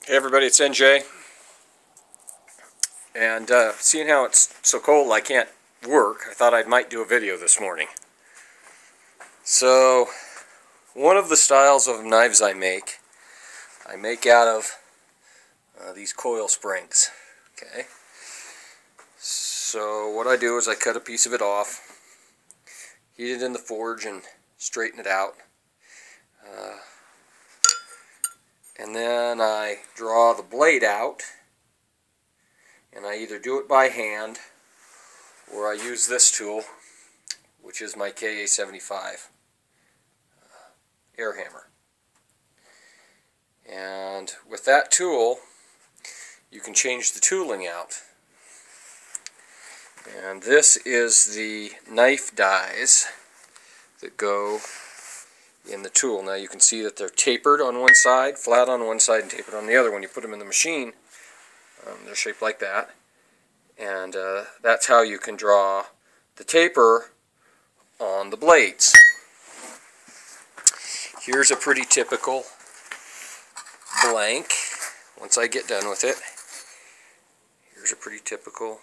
Hey everybody, it's NJ, and seeing how it's so cold I can't work, I thought I might do a video this morning. So, one of the styles of knives I make out of these coil springs. Okay. So what I do is I cut a piece of it off, heat it in the forge and straighten it out. And then I draw the blade out, and I either do it by hand or I use this tool, which is my KA75 air hammer. And with that tool you can change the tooling out. And this is the knife dies that go in the tool. Now you can see that they're tapered on one side, flat on one side, and tapered on the other. When you put them in the machine, they're shaped like that. And that's how you can draw the taper on the blades. Here's a pretty typical blank. Once I get done with it, here's a pretty typical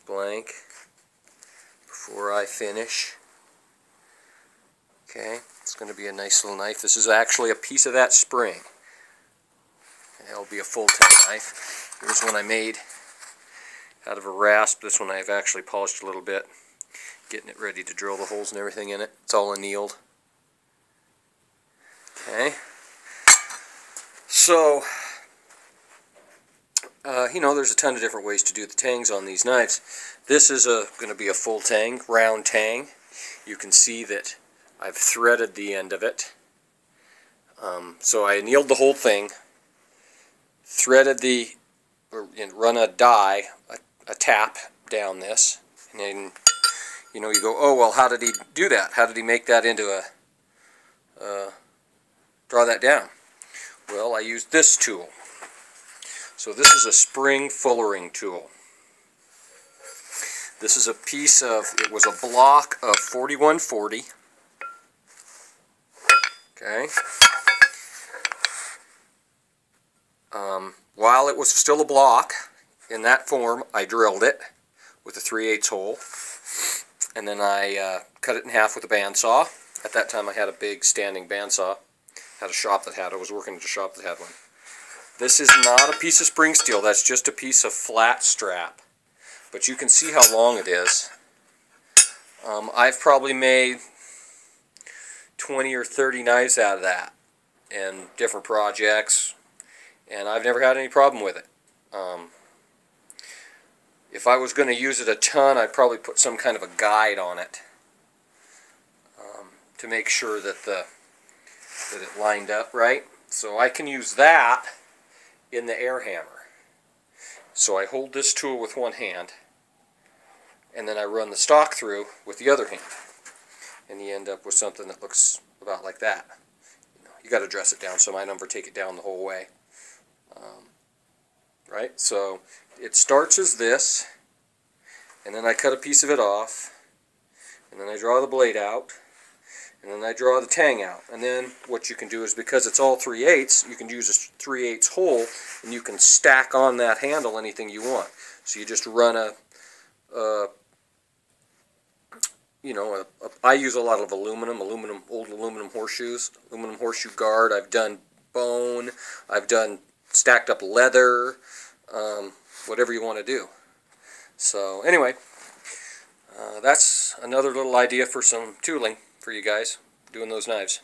blank before I finish. Okay, it's going to be a nice little knife. This is actually a piece of that spring. It'll be a full tang knife. Here's one I made out of a rasp. This one I've actually polished a little bit, getting it ready to drill the holes and everything in it. It's all annealed. Okay. So, there's a ton of different ways to do the tangs on these knives. This is going to be a full tang, round tang. You can see that I've threaded the end of it. So I annealed the whole thing, threaded run a die, a tap down this, and then, you go, oh, well, how did he do that? How did he make that into draw that down? Well, I used this tool. So this is a spring fullering tool. This is a piece of, it was a block of 4140. Okay. While it was still a block in that form, I drilled it with a 3/8 hole, and then I cut it in half with a bandsaw. At that time I had a big standing bandsaw. Had a shop that had it. I was working at a shop that had one. This is not a piece of spring steel, that's just a piece of flat strap. But you can see how long it is. I've probably made 20 or 30 knives out of that in different projects, and I've never had any problem with it. If I was going to use it a ton, I'd probably put some kind of a guide on it to make sure that it lined up right. So I can use that in the air hammer. So I hold this tool with one hand, and then I run the stock through with the other hand, and you end up with something that looks about like that. You got to dress it down, so I never take it down the whole way. Right? So it starts as this, and then I cut a piece of it off, and then I draw the blade out, and then I draw the tang out. And then what you can do is, because it's all 3/8, you can use a 3/8 hole, and you can stack on that handle anything you want. So you just run I use a lot of old aluminum horseshoes, aluminum horseshoe guard. I've done bone, I've done stacked up leather, whatever you want to do. So anyway, that's another little idea for some tooling for you guys doing those knives.